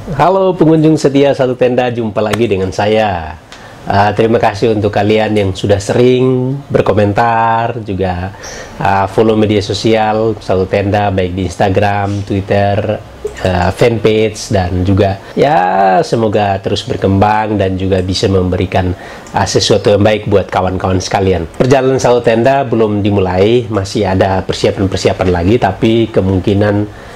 Halo pengunjung setia Satu Tenda, jumpa lagi dengan saya. Terima kasih untuk kalian yang sudah sering berkomentar, juga follow media sosial Satu Tenda, baik di Instagram, Twitter, fanpage, dan juga ya semoga terus berkembang dan juga bisa memberikan sesuatu yang baik buat kawan-kawan sekalian. Perjalanan Satu Tenda belum dimulai, masih ada persiapan-persiapan lagi, tapi kemungkinan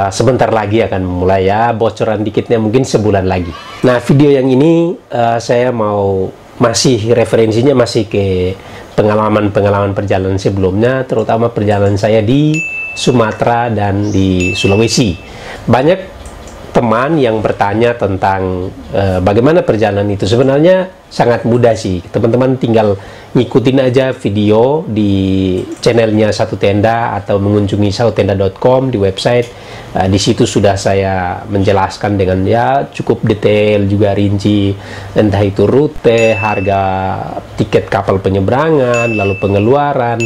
sebentar lagi akan mulai, ya bocoran dikitnya mungkin sebulan lagi. Nah, video yang ini saya mau referensinya masih ke pengalaman perjalanan sebelumnya, terutama perjalanan saya di Sumatera dan di Sulawesi. Banyak teman yang bertanya tentang bagaimana perjalanan itu. Sebenarnya sangat mudah sih, teman-teman tinggal ngikutin aja video di channelnya Satu Tenda atau mengunjungi satutenda.com di website. Di situ sudah saya menjelaskan dengan ya cukup detail, juga rinci, entah itu rute, harga tiket kapal penyeberangan, lalu pengeluaran,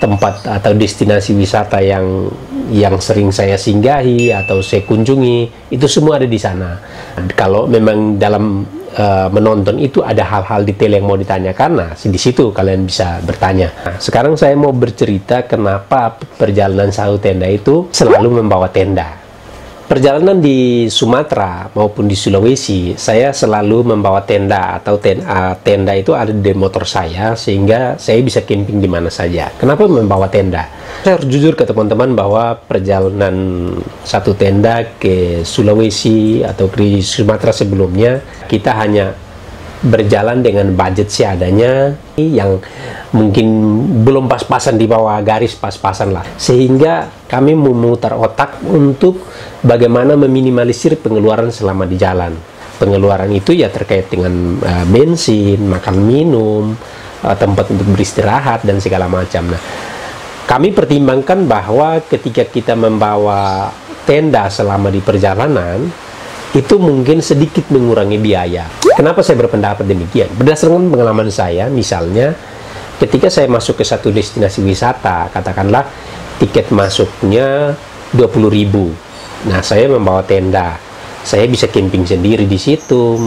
tempat atau destinasi wisata yang sering saya singgahi atau saya kunjungi, itu semua ada di sana. Kalau memang dalam menonton itu ada hal-hal detail yang mau ditanyakan, nah di situ kalian bisa bertanya. Nah, sekarang saya mau bercerita kenapa perjalanan Satu Tenda itu selalu membawa tenda. Perjalanan di Sumatera maupun di Sulawesi, saya selalu membawa tenda atau tenda itu ada di motor saya, sehingga saya bisa camping di mana saja. Kenapa membawa tenda? Saya harus jujur ke teman-teman bahwa perjalanan Satu Tenda ke Sulawesi atau ke Sumatera sebelumnya, kita hanya berjalan dengan budget seadanya yang mungkin belum pas-pasan, di bawah garis pas-pasan lah, sehingga kami memutar otak untuk bagaimana meminimalisir pengeluaran selama di jalan. Pengeluaran itu ya terkait dengan bensin, makan minum, tempat untuk beristirahat dan segala macam. Nah, kami pertimbangkan bahwa ketika kita membawa tenda selama di perjalanan, itu mungkin sedikit mengurangi biaya. Kenapa saya berpendapat demikian? Berdasarkan pengalaman saya, misalnya ketika saya masuk ke satu destinasi wisata, katakanlah tiket masuknya 20.000. Nah, saya membawa tenda. Saya bisa camping sendiri di situ,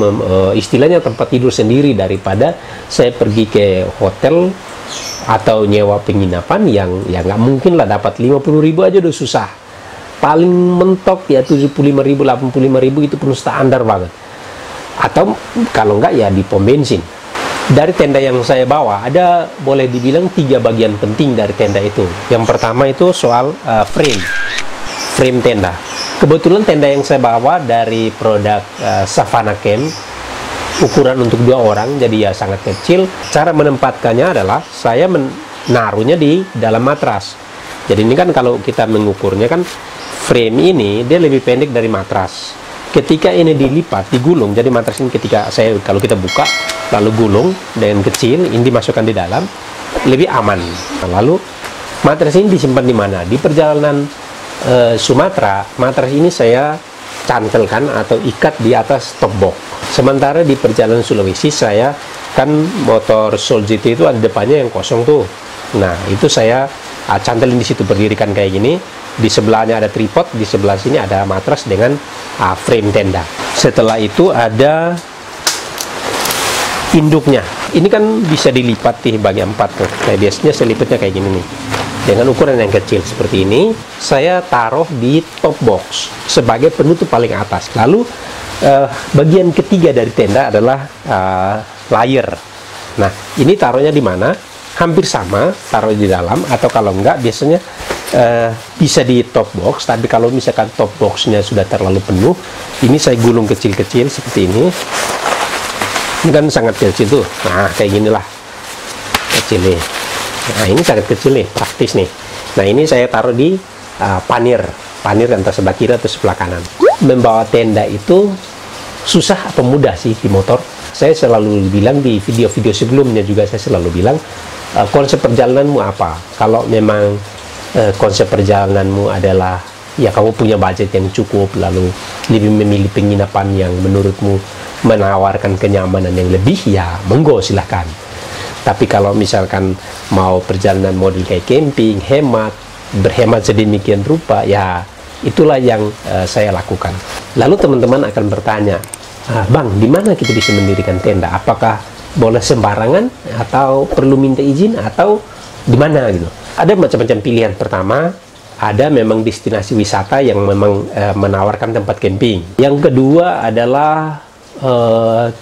istilahnya tempat tidur sendiri, daripada saya pergi ke hotel atau nyewa penginapan yang ya nggak mungkin lah dapat 50.000 aja udah susah. Paling mentok ya 75.000, 85.000 itu pun standar banget. Atau kalau enggak ya di pom bensin. Dari tenda yang saya bawa ada, boleh dibilang 3 bagian penting dari tenda itu. Yang pertama itu soal frame tenda. Kebetulan tenda yang saya bawa dari produk Savannah Camp, ukuran untuk 2 orang, jadi ya sangat kecil. Cara menempatkannya adalah saya menaruhnya di dalam matras. Jadi ini kan kalau kita mengukurnya kan, frame ini dia lebih pendek dari matras. Ketika ini dilipat, digulung, jadi matras ini kalau kita buka lalu gulung dengan kecil, ini dimasukkan di dalam, lebih aman. Lalu matras ini disimpan di mana? Di perjalanan Sumatera, matras ini saya cantelkan atau ikat di atas top box. Sementara di perjalanan Sulawesi, saya kan motor Soul GT itu ada depannya yang kosong tuh. Nah, itu saya cantelin di situ, berdirikan kayak gini. Di sebelahnya ada tripod, di sebelah sini ada matras dengan frame tenda. Setelah itu ada induknya. Ini kan bisa dilipat di bagian 4 tuh. Nah, biasanya saya lipatnya kayak gini nih. Dengan ukuran yang kecil seperti ini, saya taruh di top box sebagai penutup paling atas. Lalu bagian ketiga dari tenda adalah layer. Nah, ini taruhnya di mana? Hampir sama, taruh di dalam, atau kalau enggak biasanya bisa di top box. Tapi kalau misalkan top boxnya sudah terlalu penuh, ini saya gulung kecil-kecil seperti ini. Ini kan sangat kecil tuh. Nah, kayak ginilah kecil nih. Nah, ini sangat kecil nih, praktis nih. Nah, ini saya taruh di panir entah sebelah kiri atau sebelah kanan. Membawa tenda itu susah atau mudah sih di motor? Saya selalu bilang di video-video sebelumnya juga, saya selalu bilang konsep perjalananmu apa. Kalau memang konsep perjalananmu adalah ya kamu punya budget yang cukup, lalu lebih memilih penginapan yang menurutmu menawarkan kenyamanan yang lebih, ya monggo silahkan. Tapi kalau misalkan mau perjalanan model kayak camping, berhemat sedemikian rupa, ya Itulah yang saya lakukan. Lalu teman-teman akan bertanya, Bang, di mana kita bisa mendirikan tenda? Apakah boleh sembarangan atau perlu minta izin atau di mana gitu? Ada macam-macam pilihan. Pertama, ada memang destinasi wisata yang memang menawarkan tempat camping. Yang kedua adalah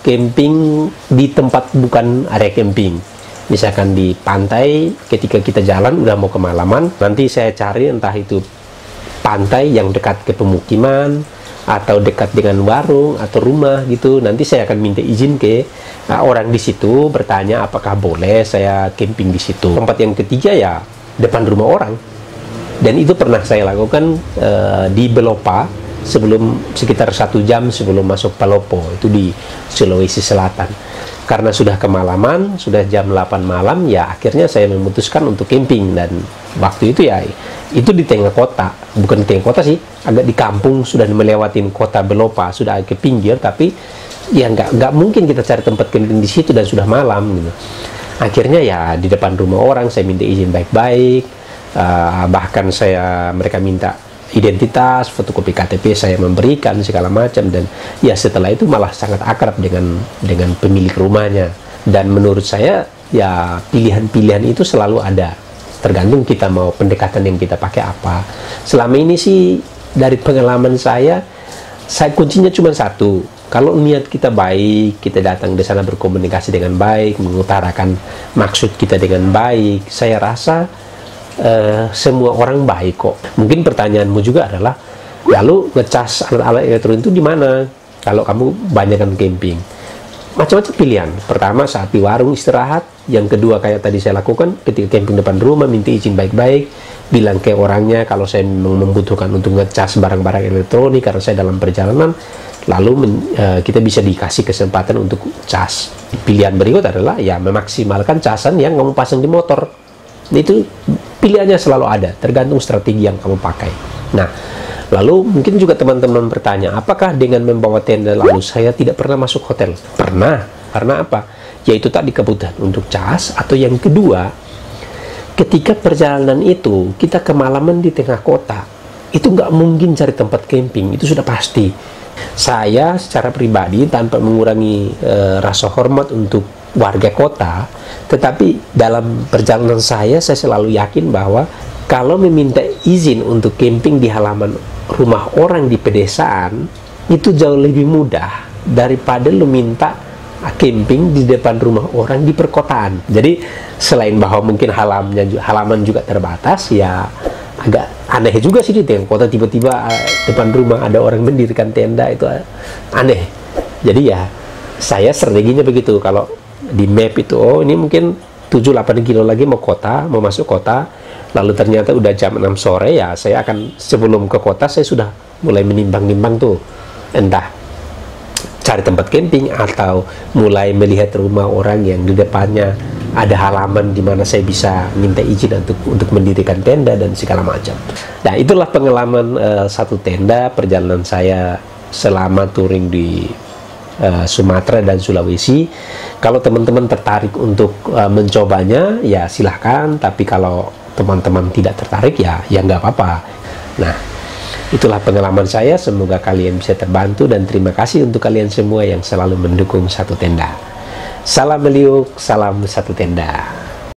camping di tempat bukan area camping. Misalkan di pantai, ketika kita jalan udah mau kemalaman, nanti saya cari entah itu pantai yang dekat ke pemukiman atau dekat dengan warung atau rumah gitu. Nanti saya akan minta izin ke orang di situ, bertanya apakah boleh saya camping di situ. Tempat yang ketiga ya depan rumah orang, dan itu pernah saya lakukan di Belopa sekitar 1 jam sebelum masuk Palopo, itu di Sulawesi Selatan. Karena sudah kemalaman, sudah jam 8 malam, ya akhirnya saya memutuskan untuk camping. Dan waktu itu ya itu di tengah kota, bukan di tengah kota sih, agak di kampung, sudah melewati kota Belopa, sudah agak ke pinggir, tapi ya nggak mungkin kita cari tempat camping di situ dan sudah malam gitu. Akhirnya ya di depan rumah orang saya minta izin baik-baik, bahkan mereka minta identitas, fotokopi KTP saya memberikan segala macam, dan ya setelah itu malah sangat akrab dengan pemilik rumahnya. Dan menurut saya ya pilihan-pilihan itu selalu ada, tergantung kita mau pendekatan yang kita pakai apa. Selama ini sih dari pengalaman saya kuncinya cuma satu. Kalau niat kita baik, kita datang di sana berkomunikasi dengan baik, mengutarakan maksud kita dengan baik, saya rasa semua orang baik kok. Mungkin pertanyaanmu juga adalah, lalu ngecas alat-alat elektronik itu di mana kalau kamu banyakkan camping? Macam-macam pilihan. Pertama, saat di warung istirahat. Yang kedua, kayak tadi saya lakukan ketika camping depan rumah, minta izin baik-baik, bilang ke orangnya kalau saya membutuhkan untuk ngecas barang-barang elektronik karena saya dalam perjalanan, lalu kita bisa dikasih kesempatan untuk cas. Pilihan berikut adalah ya memaksimalkan casan yang kamu pasang di motor. Itu pilihannya selalu ada, tergantung strategi yang kamu pakai. Nah, lalu mungkin juga teman-teman bertanya, apakah dengan membawa tenda lalu saya tidak pernah masuk hotel? Pernah. Karena apa? Yaitu tadi kebutuhan untuk cas, atau yang kedua, ketika perjalanan itu kita kemalaman di tengah kota, itu nggak mungkin cari tempat camping, itu sudah pasti. Saya secara pribadi tanpa mengurangi rasa hormat untuk warga kota, tetapi dalam perjalanan saya selalu yakin bahwa kalau meminta izin untuk camping di halaman rumah orang di pedesaan, itu jauh lebih mudah daripada lu minta camping di depan rumah orang di perkotaan. Jadi selain bahwa mungkin halaman juga terbatas, ya agak aneh juga sih di tengah kota tiba-tiba depan rumah ada orang mendirikan tenda, itu aneh. Jadi ya saya strateginya begitu. Kalau di map itu, oh ini mungkin 7-8 kilo lagi mau masuk kota, lalu ternyata udah jam 6 sore, ya saya akan sebelum ke kota saya sudah mulai menimbang-nimbang tuh, entah cari tempat camping atau mulai melihat rumah orang yang di depannya ada halaman di mana saya bisa minta izin untuk mendirikan tenda dan segala macam. Nah, itulah pengalaman satu tenda perjalanan saya selama touring di Sumatera dan Sulawesi. Kalau teman-teman tertarik untuk mencobanya, ya silahkan. Tapi kalau teman-teman tidak tertarik, ya nggak apa-apa. Nah, itulah pengalaman saya. Semoga kalian bisa terbantu, dan terima kasih untuk kalian semua yang selalu mendukung Satu Tenda. Salam meliuk, salam Satu Tenda.